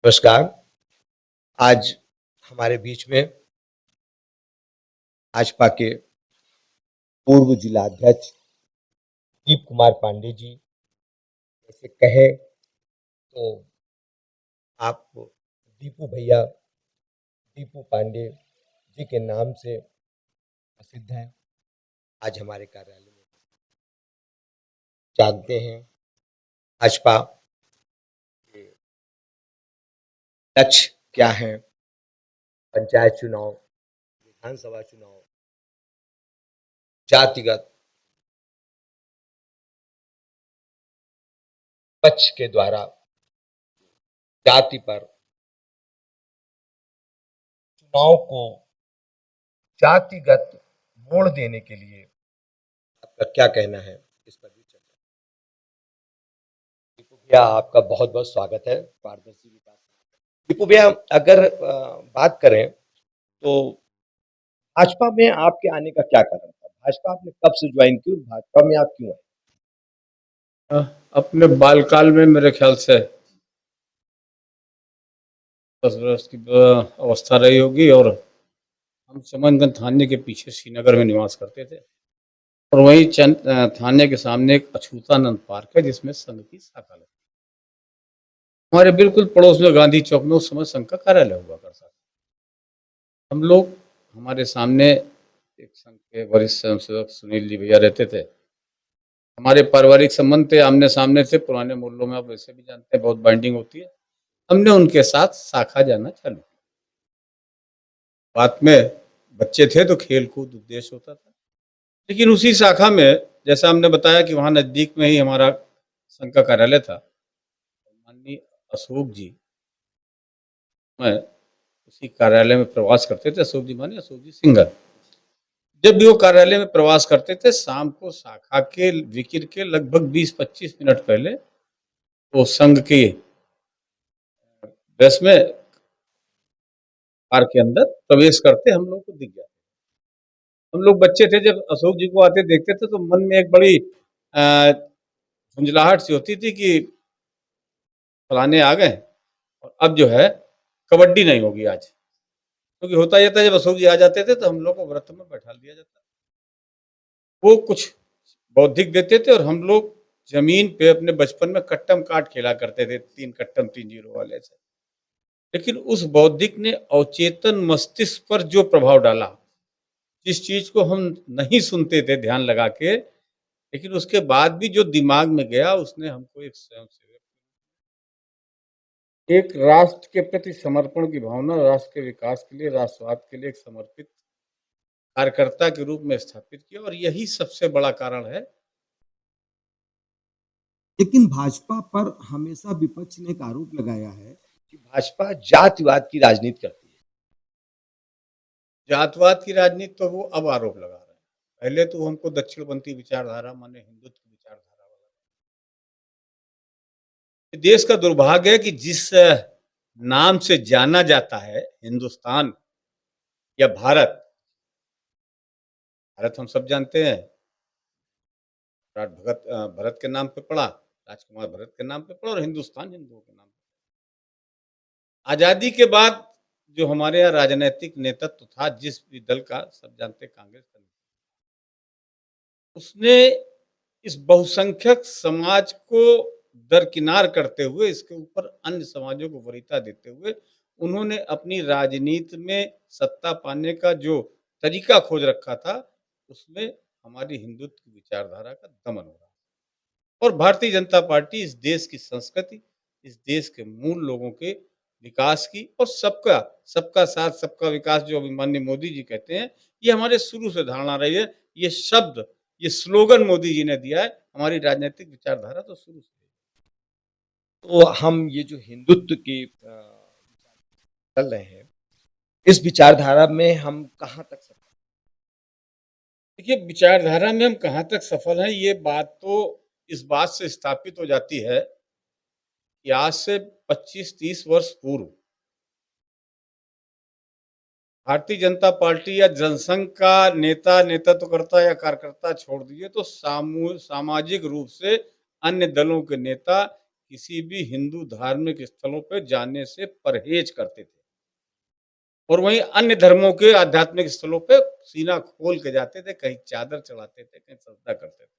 नमस्कार। आज हमारे बीच में भाजपा के पूर्व जिला अध्यक्ष दीप कुमार पांडे जी, ऐसे कहे तो आप दीपू भैया, दीपू पांडे जी के नाम से प्रसिद्ध हैं। आज हमारे कार्यालय में जानते हैं भाजपा के लक्ष्य क्या है। पंचायत चुनाव, विधानसभा चुनाव, जातिगत पक्ष के द्वारा जाति पर चुनाव को जातिगत मोड़ देने के लिए आपका क्या कहना है, इस पर भी चर्चा। दीपू भैया, आपका बहुत बहुत स्वागत है पारदर्शी विकास। दीपू भैया, अगर बात करें तो भाजपा में आपके आने का क्या कारण था? भाजपा आपने कब से ज्वाइन की और भाजपा में आप क्यों आए? अपने बालकाल में मेरे ख्याल से 10 वर्ष की अवस्था रही होगी और हम चमनगंज थाने के पीछे श्रीनगर में निवास करते थे और वहीं थाने के सामने एक अछूतानंद पार्क है जिसमें संघ की शाखा लगती है। हमारे बिल्कुल पड़ोस में गांधी चौक में उस समय संघ का कार्यालय हुआ करता था। हम लोग, हमारे सामने एक संघ के वरिष्ठ स्वयंसेवक सुनील जी भैया रहते थे। हमारे पारिवारिक संबंध थे, आमने सामने थे। पुराने मोहल्लों में आप वैसे भी जानते हैं, बहुत बाइंडिंग होती है। हमने उनके साथ शाखा जाना चालू किया। बात में बच्चे थे तो खेल कूद उद्देश्य होता था, लेकिन उसी शाखा में, जैसा हमने बताया कि वहाँ नज़दीक में ही हमारा संघ का कार्यालय था, माननीय अशोक जी, मैं उसी कार्यालय में प्रवास करते थे। अशोक जी माने अशोक जी सिंगर। जब भी वो कार्यालय में प्रवास करते थे, शाम को शाखा के विकिर के लगभग 20-25 मिनट पहले वो संघ की ड्रेस में कार के अंदर प्रवेश करते हम लोग को दिख गया। हम लोग बच्चे थे, जब अशोक जी को आते देखते थे तो मन में एक बड़ी झुंझलाहट सी होती थी कि फलाने आ गए और अब जो है कबड्डी नहीं होगी आज। क्योंकि होता यह था, जब अशोक जी आ जाते थे तो हम लोग को व्रत में बैठा दिया जाता। वो कुछ बौद्धिक देते थे और हम लोग जमीन पे अपने बचपन में कट्टम काट खेला करते थे, 3 कट्टम 3 जीरो वाले से। लेकिन उस बौद्धिक ने अवचेतन मस्तिष्क पर जो प्रभाव डाला, जिस चीज को हम नहीं सुनते थे ध्यान लगा के, लेकिन उसके बाद भी जो दिमाग में गया, उसने हमको एक स्वयंसेवक, एक राष्ट्र के प्रति समर्पण की भावना, राष्ट्र के विकास के लिए, राष्ट्रवाद के लिए एक समर्पित कार्यकर्ता के रूप में स्थापित किया। और यही सबसे बड़ा कारण है। लेकिन भाजपा पर हमेशा विपक्ष ने एक आरोप लगाया है कि भाजपा जातिवाद की राजनीति करती है। जातवाद की राजनीति तो वो अब आरोप लगा रहे हैं। पहले तो हमको दक्षिणपंथी विचारधारा माने हिंदुत्व की विचारधारा वाला। देश का दुर्भाग्य है कि जिस नाम से जाना जाता है हिंदुस्तान या भारत, भारत हम सब जानते हैं, भरत के नाम पे पड़ा, राजकुमार भरत के नाम पे पड़ा, और हिंदुस्तान हिंदुओं के नाम पे। आजादी के बाद जो हमारे यहाँ राजनीतिक नेतृत्व था, जिस भी दल का, सब जानते कांग्रेस का, उसने इस बहुसंख्यक समाज को दरकिनार करते हुए, इसके ऊपर अन्य समाजों को वरीयता देते हुए, उन्होंने अपनी राजनीति में सत्ता पाने का जो तरीका खोज रखा था, उसमें हमारी हिंदुत्व की विचारधारा का दमन हो रहा है। और भारतीय जनता पार्टी इस देश की संस्कृति, इस देश के मूल लोगों के विकास की, और सबका सबका साथ सबका विकास जो अभिमान्य मोदी जी कहते हैं, ये हमारे शुरू से धारणा रही है। ये शब्द, ये स्लोगन मोदी जी ने दिया है। हमारी राजनीतिक विचारधारा तो शुरू से। तो हम ये जो हिंदुत्व की चल रहे हैं, इस विचारधारा में हम कहाँ तक सफल? देखिए, विचारधारा में हम कहाँ तक सफल हैं, ये बात तो इस बात से स्थापित हो जाती है कि आज से 25-30 वर्ष पूर्व भारतीय जनता पार्टी या जनसंघ का नेतृत्वकर्ता या कार्यकर्ता छोड़ दिए, तो सामाजिक रूप से अन्य दलों के नेता किसी भी हिंदू धार्मिक स्थलों पे जाने से परहेज करते थे और वहीं अन्य धर्मों के आध्यात्मिक स्थलों पे सीना खोल के जाते थे, कहीं चादर चढ़ाते थे, कहीं सजदा करते थे।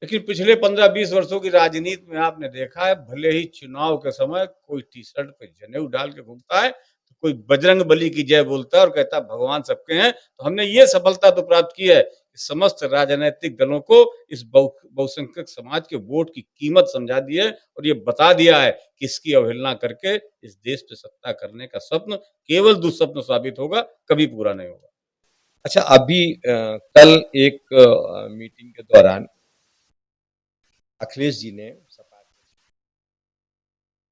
लेकिन पिछले 15-20 वर्षों की राजनीति में आपने देखा है, भले ही चुनाव के समय कोई टी-शर्ट पे जनेऊ डाल के घूमता है, तो कोई बजरंगबली की जय बोलता है और कहता है भगवान सबके हैं। तो हमने ये सफलता तो प्राप्त की है कि समस्त राजनैतिक दलों को इस बहुसंख्यक समाज के वोट की कीमत समझा दी है और ये बता दिया है कि इसकी अवहेलना करके इस देश पे सत्ता करने का स्वप्न केवल दुःस्वप्न साबित होगा, कभी पूरा नहीं होगा। अच्छा, अभी कल एक मीटिंग के दौरान अखिलेश जी ने सपा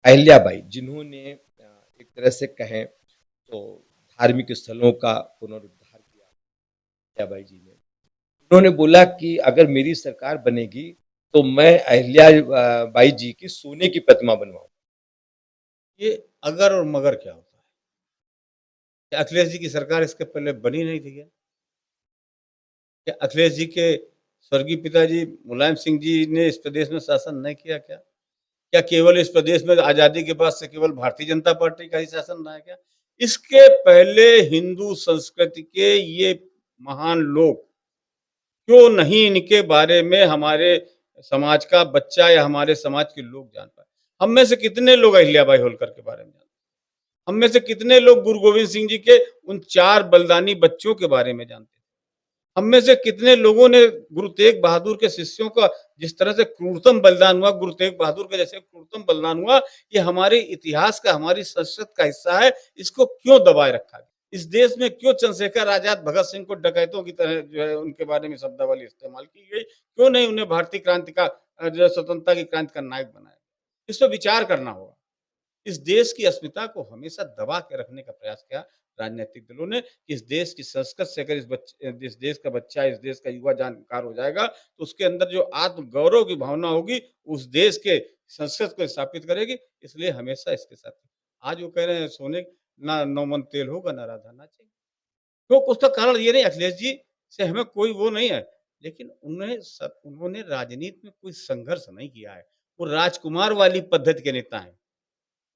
अहिल्याबाई, जिन्होंने एक तरह से कहें तो धार्मिक स्थलों का पुनरुद्धार किया अहिल्याबाई जी ने, उन्होंने बोला कि अगर मेरी सरकार बनेगी तो मैं बाई जी की सोने की प्रतिमा बनवाऊंगा। ये अगर और मगर क्या होता है? क्या अखिलेश जी की सरकार इसके पहले बनी नहीं थी क्या? क्या अखिलेश जी के स्वर्गीय पिताजी मुलायम सिंह जी ने इस प्रदेश में शासन नहीं किया क्या? क्या केवल इस प्रदेश में आज़ादी के बाद से केवल भारतीय जनता पार्टी का ही शासन रहा है क्या? इसके पहले हिंदू संस्कृति के ये महान लोग क्यों नहीं इनके बारे में हमारे समाज का बच्चा या हमारे समाज के लोग जान पाए? हम में से कितने लोग अहिल्याबाई होलकर के बारे में जानते हैं? हम में से कितने लोग गुरु गोविंद सिंह जी के उन 4 बलिदानी बच्चों के बारे में जानते हैं? हम में से कितने लोगों ने गुरु तेग बहादुर के शिष्यों का जिस तरह से क्रूरतम बलिदान हुआ, गुरु तेग बहादुर के जैसे क्रूरतम बलिदान हुआ, ये हमारे इतिहास का, हमारी संस्कृति का हिस्सा है, इसको क्यों दबाए रखा गया? इस देश में क्यों चंद्रशेखर आजाद, भगत सिंह को डकैतों की तरह जो है उनके बारे में शब्दावली इस्तेमाल की गई? क्यों नहीं उन्हें भारतीय क्रांति का जो है स्वतंत्रता की क्रांति का नायक बनाया? इस पे विचार करना होगा। इस देश की अस्मिता को हमेशा दबा के रखने का प्रयास किया राजनीतिक दलों ने कि इस देश की संस्कृति से अगर इस देश का बच्चा, इस देश का युवा जानकार हो जाएगा, तो उसके अंदर जो आत्म गौरव की भावना होगी, उस देश के संस्कृति को स्थापित करेगी। इसलिए हमेशा इसके साथ आज वो कह रहे हैं सोने ना 9 मन तेल होगा, ना राधा नाचेगी। तो उसका कारण ये नहीं अखिलेश जी से हमें कोई वो नहीं है, लेकिन उन्होंने राजनीति में कोई संघर्ष नहीं किया है। वो राजकुमार वाली पद्धति के नेता हैं।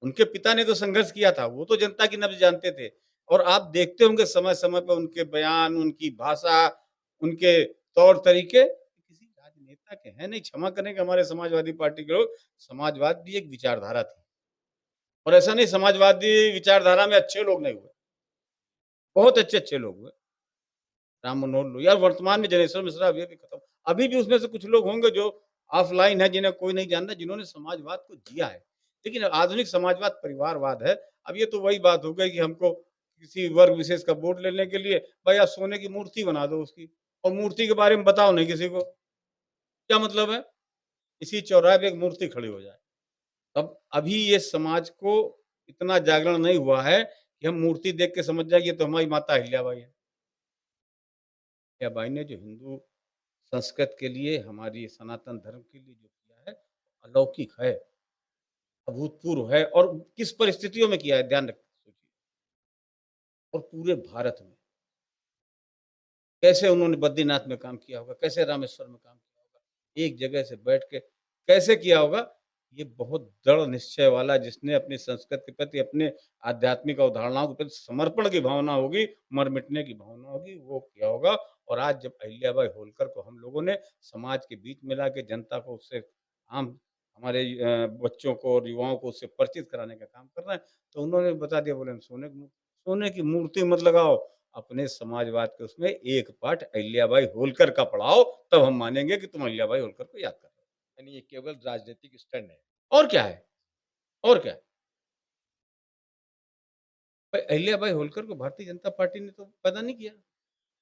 उनके पिता ने तो संघर्ष किया था, वो तो जनता की नब्ज़ जानते थे और आप देखते होंगे समय-समय पे उनके बयान, उनकी भाषा, उनके तौर-तरीके किसी राजनेता के हैं नहीं। क्षमा करेंगे हमारे समाजवादी पार्टी के लोग, समाजवाद भी एक विचारधारा थी और ऐसा नहीं समाजवादी विचारधारा में अच्छे लोग नहीं हुए, बहुत अच्छे-अच्छे लोग हुए। राम मनोहर लोहिया और वर्तमान में जनेश्वर मिश्रा अभी अभी खत्म। अभी भी उसमें से कुछ लोग होंगे जो ऑफलाइन है, जिन्हें कोई नहीं जानता, जिन्होंने समाजवाद को जिया है। लेकिन आधुनिक समाजवाद परिवारवाद है। अब ये तो वही बात हो गई कि हमको किसी वर्ग विशेष का वोट लेने के लिए भाई आप सोने की मूर्ति बना दो उसकी और मूर्ति के बारे में बताओ नहीं किसी को। क्या मतलब है? इसी चौराहे पे एक मूर्ति खड़ी हो जाए। अब अभी ये समाज को इतना जागरण नहीं हुआ है कि हम मूर्ति देख के समझ जाए ये तो हमारी माता अहिल्याबाई है। अहिल्याबाई ने जो हिंदू संस्कृत के लिए, हमारी सनातन धर्म के लिए जो किया है, अलौकिक है, अभूतपूर्व है और किस परिस्थितियों में किया है ध्यान रख सोचिए और पूरे भारत में। कैसे उन्होंने बद्रीनाथ में काम किया होगा, कैसे रामेश्वर में काम किया होगा, एक जगह से बैठ के कैसे किया होगा, ये बहुत दृढ़ निश्चय वाला जिसने अपनी संस्कृति के प्रति, अपने आध्यात्मिक अवधारणाओं के प्रति समर्पण की भावना होगी, मर मिटने की भावना होगी, वो किया होगा और आज जब अहिल्याबाई होलकर को हम लोगों ने समाज के बीच में लाके जनता को उससे आम हमारे बच्चों को और युवाओं को उससे परिचित कराने का काम कर रहे हैं, तो उन्होंने बता दिया बोले हम सोने की मूर्ति मत लगाओ, अपने समाजवाद के उसमें एक पाठ अहिल्याबाई होलकर का पढ़ाओ, तब हम मानेंगे कि तुम अहिल्याबाई होलकर को याद कर रहे हो। यानी ये केवल राजनीतिक स्टंट है। और क्या है? और क्या है? भाई अहिल्याबाई होलकर को भारतीय जनता पार्टी ने तो पैदा नहीं किया।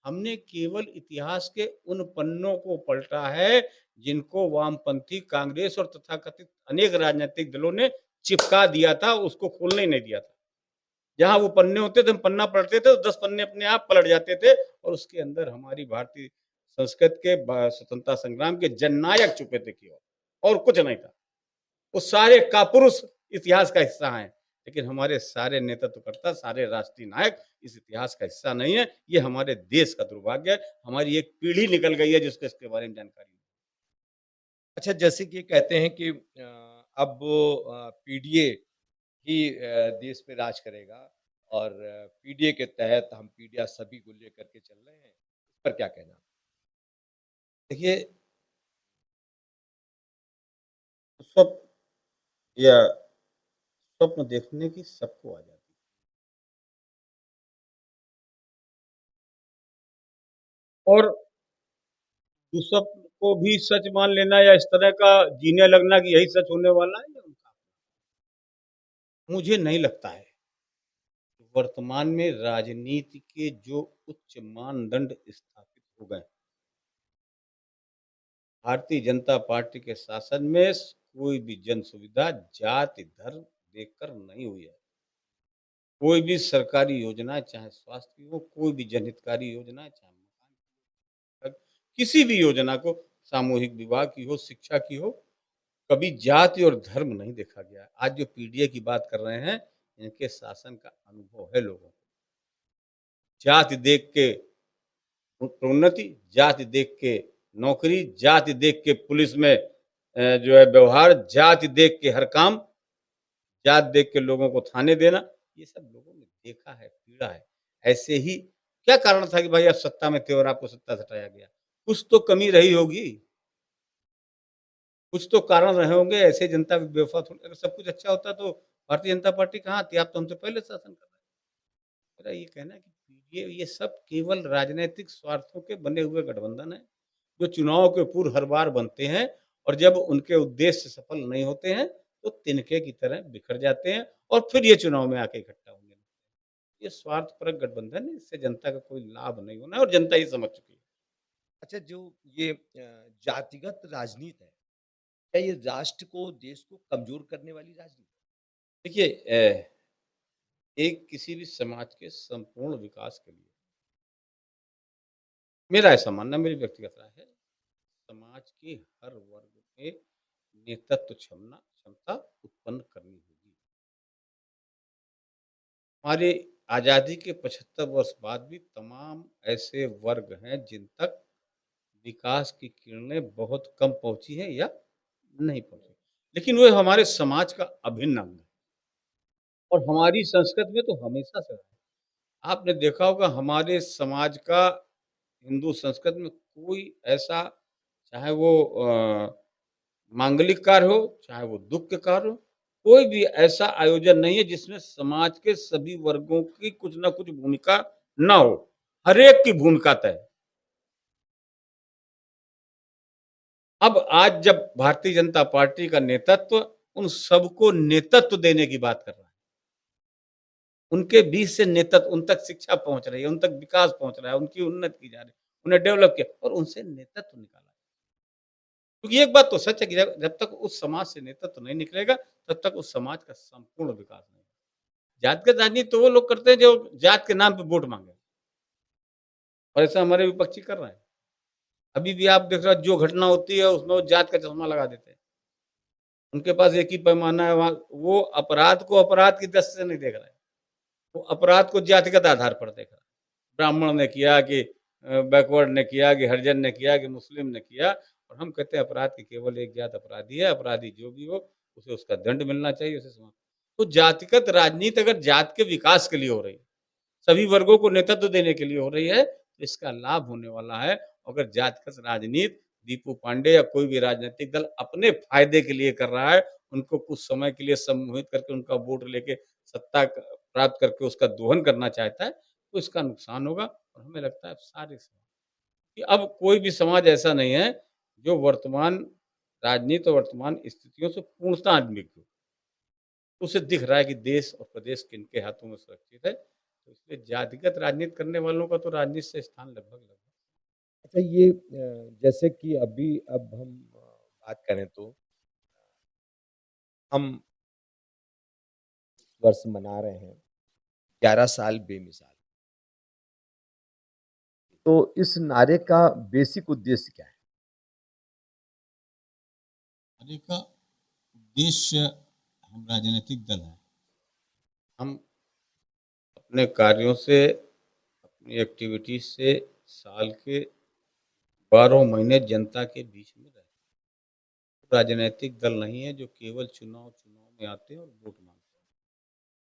हमने केवल इतिहास के उन पन्नों को पलटा है, जिनको वामपंथी कांग्रेस और तथाकथित अनेक राजनीतिक दलों ने चिपका दिया था, उसको खोलने ही नहीं दिया था। जहाँ वो पन्ने होते थे, हम पन्ना पलटते थे, तो 10 पन्ने अपने आप पलट जाते थे और उसके अंदर हमारी भारतीय संस्कृति के स्वतंत्रता संग्राम के जननायक छुपे थे केवल और कुछ नहीं था। वो सारे कापुरुष इतिहास का हिस्सा हैं, लेकिन हमारे सारे नेतृत्वकर्ता, सारे राष्ट्रीय नायक इस इतिहास का हिस्सा नहीं है। ये हमारे देश का दुर्भाग्य है। हमारी एक पीढ़ी निकल गई है जिसको इसके बारे में जानकारी नहीं। अच्छा, जैसे कि कहते हैं कि अब पीडीए ही देश पे राज करेगा और पीडीए के तहत हम पीडिया सभी को लेकर के चल रहे हैं। इस पर क्या कहना? देखिए, स्वप्न या स्वप्न देखने की सबको आ जाती है। और उस स्वप्न को भी सच मान लेना या इस तरह का जीने लगना कि यही सच होने वाला है, ये उनका, मुझे नहीं लगता है। वर्तमान में राजनीति के जो उच्च मानदंड स्थापित हो गए, भारतीय जनता पार्टी के शासन में कोई भी जन सुविधा जाति धर्म देखकर नहीं हुई है। कोई भी सरकारी योजना, चाहे स्वास्थ्य की हो, कोई भी जनहितकारी योजना, चाहे मकान तक, किसी भी योजना को, सामूहिक विवाह की हो, शिक्षा की हो, कभी जाति और धर्म नहीं देखा गया है। आज जो पीडीए की बात कर रहे हैं, इनके शासन का अनुभव है लोगों को। जाति देख के प्रोन्नति, जाति देख के नौकरी, जाति देख के पुलिस में जो है व्यवहार, जाति देख के हर काम, जाति देख के लोगों को थाने देना, ये सब लोगों ने देखा है, पीड़ा है। ऐसे ही क्या कारण था कि भाई आप सत्ता में थे और आपको सत्ता से हटाया गया? कुछ तो कमी रही होगी, कुछ तो कारण रहे होंगे, ऐसे जनता बेवफा थोड़ी, अगर सब कुछ अच्छा होता तो भारतीय जनता पार्टी कहाँ थी? आप तो हमसे पहले शासन कर रहे थे। मेरा ये कहना है कि ये सब केवल राजनैतिक स्वार्थों के बने हुए गठबंधन हैं, जो चुनाव के पूर्व हर बार बनते हैं और जब उनके उद्देश्य सफल नहीं होते हैं, तो तिनके की तरह बिखर जाते हैं और फिर ये चुनाव में आके इकट्ठा होंगे। ये स्वार्थपरक गठबंधन है, इससे जनता का कोई लाभ नहीं होना है और जनता ये समझ चुकी है। अच्छा, जो ये जातिगत राजनीति है, क्या ये राष्ट्र को, देश को कमज़ोर करने वाली राजनीति है? देखिए एक किसी भी समाज के संपूर्ण विकास के लिए, मेरा ऐसा मानना, मेरी व्यक्तिगत राय है, समाज के हर वर्ग में नेतृत्व क्षमता उत्पन्न करनी होगी। हमारी आज़ादी के 75 वर्ष बाद भी तमाम ऐसे वर्ग हैं जिन तक विकास की किरणें बहुत कम पहुँची हैं या नहीं पहुँची। लेकिन वो हमारे समाज का अभिन्न अंग है और हमारी संस्कृति में तो हमेशा से रहा है। आपने देखा होगा हमारे समाज का, हिंदू संस्कृति में कोई ऐसा, चाहे वो मांगलिक कार्य हो, चाहे वो दुःख के कार्य हो, कोई भी ऐसा आयोजन नहीं है जिसमें समाज के सभी वर्गों की कुछ न कुछ भूमिका ना हो। हर एक की भूमिका तय है। अब आज जब भारतीय जनता पार्टी का नेतृत्व उन सबको नेतृत्व देने की बात कर रहा है, उनके बीच से नेतृत्व, उन तक शिक्षा पहुँच रही है, उन तक विकास पहुँच रहा है, उनकी उन्नति की जा रही है, उन्हें डेवलप किया और उनसे नेतृत्व निकाला। क्योंकि एक बात तो सच है कि जब जब तक उस समाज से नेतृत्व नहीं निकलेगा, तब तक उस समाज का संपूर्ण विकास नहीं होगा। जातिगत राजनीति तो वो लोग करते हैं जो जात के नाम पे वोट माँगे और ऐसा हमारे विपक्षी कर रहे हैं। अभी भी आप देख रहे हो जो घटना होती है उसमें वो जात का चश्मा लगा देते हैं। उनके पास एक ही पैमाना है, वहाँ वो अपराध को अपराध की दृष्टि से नहीं देख रहे हैं। वो अपराध को जातिगत आधार पर देख रहा है। ब्राह्मण ने किया कि बैकवर्ड ने किया कि हरिजन ने किया कि मुस्लिम ने किया, और हम कहते हैं अपराध की केवल एक जात अपराधी है, अपराधी जो भी हो उसे उसका दंड मिलना चाहिए, उसे समा, तो जातिगत राजनीति अगर जात के विकास के लिए हो रही है, सभी वर्गों को नेतृत्व देने के लिए हो रही है, तो इसका लाभ होने वाला है। अगर जातिगत राजनीति दीपू पांडे या कोई भी राजनीतिक दल अपने फायदे के लिए कर रहा है, उनको कुछ समय के लिए सम्मोहित करके उनका वोट लेके सत्ता प्राप्त करके उसका दोहन करना चाहता है, तो इसका नुकसान होगा। और हमें लगता है सारे समाज कि अब कोई भी समाज ऐसा नहीं है जो वर्तमान राजनीति और वर्तमान स्थितियों से पूर्णतः अनभिज्ञ हो। उसे दिख रहा है कि देश और प्रदेश किनके हाथों में सुरक्षित है। तो इसलिए जातिगत राजनीति करने वालों का तो राजनीति से स्थान लगभग-लगभग। अच्छा, ये जैसे कि अभी अब हम बात करें तो हम वर्ष मना रहे हैं 11 साल बेमिसाल। तो इस नारे का बेसिक उद्देश्य क्या है? आने का उद्देश्य, हम राजनीतिक दल हैं। हम अपने कार्यों से, अपनी एक्टिविटीज़ से साल के 12 महीने जनता के बीच में रहते हैं। राजनीतिक दल नहीं है जो केवल चुनाव में आते हैं और वोट मांगते हैं।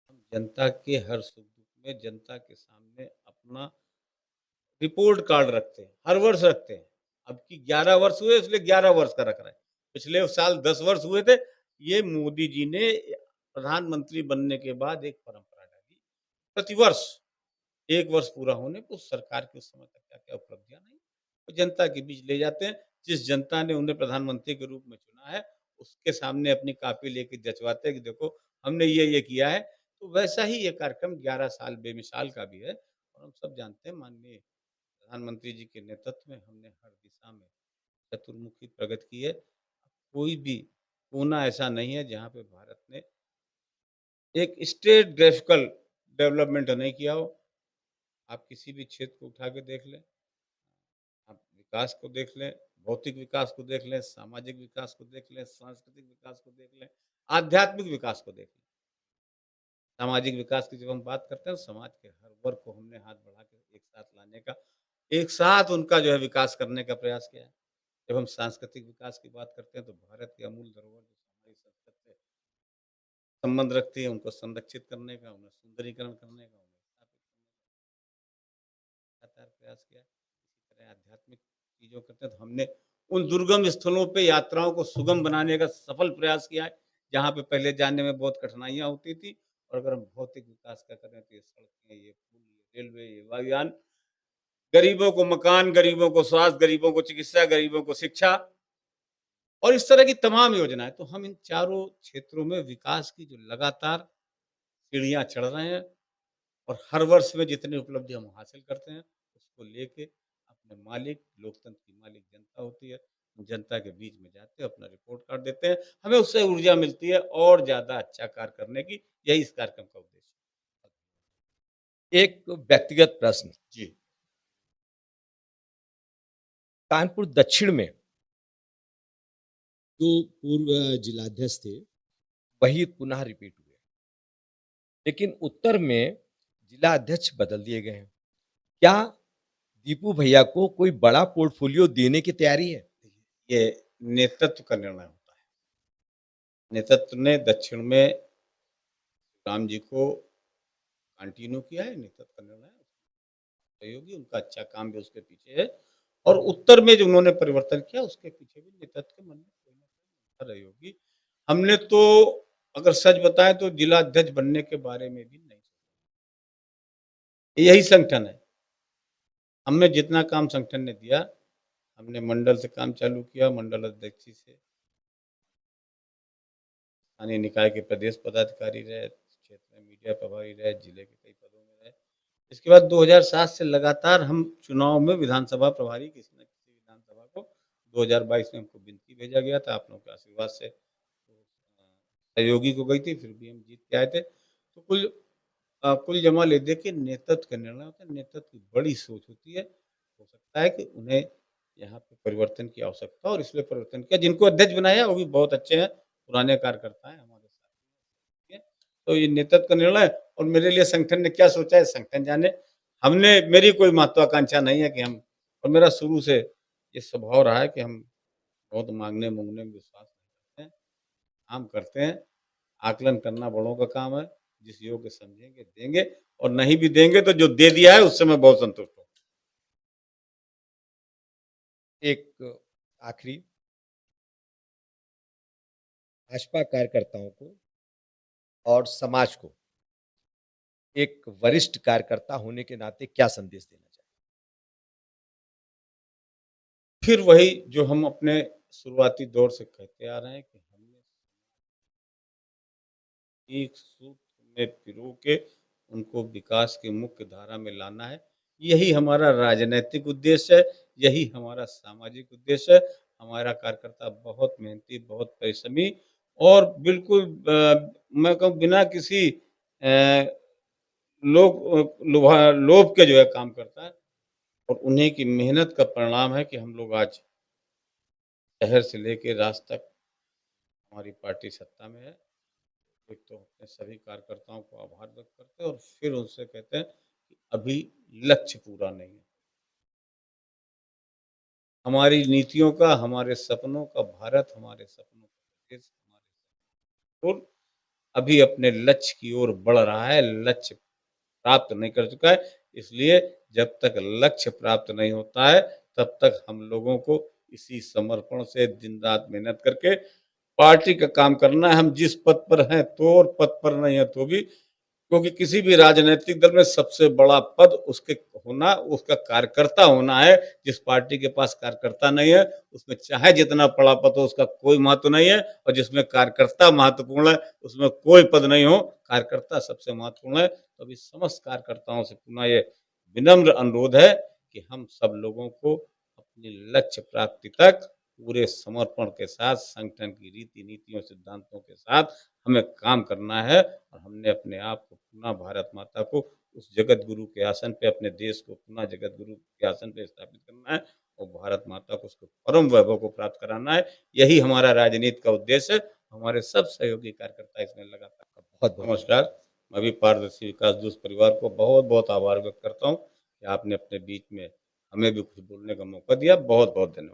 हम जनता के हर सुख-दुख में जनता के सामने अपना रिपोर्ट कार्ड रखते हैं, हर वर्ष रखते हैं। अब की 11 वर्ष हुए इसलिए 11 वर्ष का रख रहे हैं। पिछले साल 10 वर्ष हुए थे, ये मोदी जी ने प्रधानमंत्री बनने के बाद एक परंपरा डाली। प्रतिवर्ष 1 वर्ष पूरा होने पे उस सरकार की उस समय तक क्या-क्या उपलब्धियाँ नहीं, वो जनता के बीच ले जाते हैं। जिस जनता ने उन्हें प्रधानमंत्री के रूप में चुना है, उसके सामने अपनी कॉपी लेके जँचवाते हैं कि देखो हमने ये किया है। तो वैसा ही ये कार्यक्रम 11 साल बेमिसाल का भी है और हम सब जानते हैं माननीय प्रधानमंत्री जी के नेतृत्व में हमने हर दिशा में चतुर्मुखी प्रगति की है। कोई भी कोना ऐसा नहीं है जहाँ पे भारत ने एक स्टेट डेवलपमेंट नहीं किया हो। आप किसी भी क्षेत्र को उठा के देख लें, आप विकास को देख लें, भौतिक विकास को देख लें, सामाजिक विकास को देख लें, सांस्कृतिक विकास को देख लें, आध्यात्मिक विकास को देख लें। सामाजिक विकास की जब हम बात करते हैं, तो समाज के हर वर्ग को हमने हाथ बढ़ा के एक साथ लाने का, एक साथ उनका जो है विकास करने का प्रयास किया है। जब हम सांस्कृतिक विकास की बात करते हैं, तो भारत की अमूल धरोहर जो हमारी संस्कृति से संबंध रखती है, उनको संरक्षित करने का, उन्हें सुंदरीकरण करने का, उन्हें स्थापित लगातार प्रयास किया है। इसी तरह आध्यात्मिक चीज़ों करते हैं, तो हमने उन दुर्गम स्थलों पे यात्राओं को सुगम बनाने का सफल प्रयास किया है, जहाँ पे पहले जाने में बहुत कठिनाइयाँ होती थी और अगर हम भौतिक विकास का करें, तो ये सड़कें, ये पुल, ये रेलवे, ये वायुयान, गरीबों को मकान, गरीबों को स्वास्थ्य, गरीबों को चिकित्सा, गरीबों को शिक्षा और इस तरह की तमाम योजनाएँ। तो हम इन चारों क्षेत्रों में विकास की जो लगातार सीढ़ियाँ चढ़ रहे हैं और हर वर्ष में जितनी उपलब्धि हम हासिल करते हैं, उसको लेके अपने मालिक, लोकतंत्र की मालिक जनता होती है। हम जनता के बीच में जाते हैं, अपना रिपोर्ट कार्ड देते हैं, हमें उससे ऊर्जा मिलती है और ज़्यादा अच्छा कार्य करने की, यही इस कार्यक्रम का उद्देश्य है। एक व्यक्तिगत प्रश्न, जी। कानपुर दक्षिण में जो पूर्व जिलाध्यक्ष थे, वही पुनः रिपीट हुए, लेकिन उत्तर में जिला अध्यक्ष बदल दिए गए हैं। क्या दीपू भैया को कोई बड़ा पोर्टफोलियो देने की तैयारी है? ये नेतृत्व का निर्णय होता है। नेतृत्व ने दक्षिण में राम जी को कंटिन्यू किया है, नेतृत्व का निर्णय है। सहयोगी उनका अच्छा काम भी उसके पीछे है और उत्तर में जो उन्होंने परिवर्तन किया उसके पीछे भी नेतृत्व के मन में कोई ना कोई रही होगी। हमने तो अगर सच बताएं तो जिला अध्यक्ष बनने के बारे में भी नहीं सोचा। यही संगठन है। हमने जितना काम संगठन ने दिया, हमने मंडल से काम चालू किया, मंडल अध्यक्ष से स्थानीय निकाय के प्रदेश पदाधिकारी रहे, क्षेत्र में मीडिया प्रभारी रहे, जिले के कई पदों में रहे। इसके बाद 2007 से लगातार हम चुनाव में विधानसभा प्रभारी किसी न किसी विधानसभा को 2022 में हमको विनती भेजा गया था, आप लोगों के आशीर्वाद से सहयोगी को गई थी, फिर भी हम जीत के आए थे। तो कुल जमा ले दे के नेतृत्व का निर्णय होता है, नेतृत्व की बड़ी सोच होती है। हो सकता है कि उन्हें यहाँ पे परिवर्तन की आवश्यकता और इसलिए परिवर्तन किया। जिनको अध्यक्ष बनाया वो भी बहुत अच्छे हैं, पुराने कार्यकर्ता हैं हमारे साथ। ठीक है? तो ये नेतृत्व का निर्णय और मेरे लिए संगठन ने क्या सोचा है संगठन जाने। हमने मेरी कोई महत्वाकांक्षा नहीं है कि हम और मेरा शुरू से ये स्वभाव रहा है कि हम बहुत माँगने-मूँगने में विश्वास नहीं करते हैं। काम करते हैं, आकलन करना बड़ों का काम है, जिस योग्य समझेंगे देंगे और नहीं भी देंगे तो जो दे दिया है उससे मैं बहुत संतुष्ट हूँ। एक आखिरी, भाजपा कार्यकर्ताओं को और समाज को एक वरिष्ठ कार्यकर्ता होने के नाते क्या संदेश देना चाहिए? फिर वही जो हम अपने शुरुआती दौर से कहते आ रहे हैं कि हमने एक सूत्र में पिरो के उनको विकास की मुख्य धारा में लाना है। यही हमारा राजनैतिक उद्देश्य है, यही हमारा सामाजिक उद्देश्य है। हमारा कार्यकर्ता बहुत मेहनती, बहुत परिश्रमी और बिल्कुल मैं कहूँ बिना किसी लोभ के जो है काम करता है और उन्हीं की मेहनत का परिणाम है कि हम लोग आज शहर से लेके राष्ट्र तक हमारी पार्टी सत्ता में है। एक तो अपने सभी कार्यकर्ताओं को आभार व्यक्त करते हैं और फिर उनसे कहते हैं कि अभी लक्ष्य पूरा नहीं है। हमारी नीतियों का, हमारे सपनों का भारत, हमारे सपनों का देश, हमारे और अभी अपने लक्ष्य की ओर बढ़ रहा है, लक्ष्य प्राप्त नहीं कर चुका है। इसलिए जब तक लक्ष्य प्राप्त नहीं होता है, तब तक हम लोगों को इसी समर्पण से दिन-रात मेहनत करके पार्टी का काम करना है। हम जिस पद पर हैं तो और पद पर नहीं है तो भी, क्योंकि किसी भी राजनैतिक दल में सबसे बड़ा पद उसके होना, उसका कार्यकर्ता होना है। जिस पार्टी के पास कार्यकर्ता नहीं है, उसमें चाहे जितना बड़ा पद हो, उसका कोई महत्व नहीं है। और जिसमें कार्यकर्ता महत्वपूर्ण है, उसमें कोई पद नहीं हो, कार्यकर्ता सबसे महत्वपूर्ण है। तो अभी समस्त कार्यकर्ताओं से पुनः ये विनम्र अनुरोध है कि हम सब लोगों को अपनी लक्ष्य प्राप्ति तक पूरे समर्पण के साथ, संगठन की रीति नीतियों सिद्धांतों के साथ हमें काम करना है। और हमने अपने आप को पुनः भारत माता को उस जगत गुरु के आसन पे, अपने देश को पुनः जगत गुरु के आसन पे स्थापित करना है और भारत माता को उसको परम वैभव को प्राप्त कराना है। यही हमारा राजनीति का उद्देश्य है। हमारे सब सहयोगी कार्यकर्ता इसमें लगातार। बहुत बहुत नमस्कार। मैं भी पारदर्शी विकास दूत परिवार को बहुत बहुत आभार व्यक्त करता हूँ कि आपने अपने बीच में हमें भी कुछ बोलने का मौका दिया। बहुत बहुत धन्यवाद।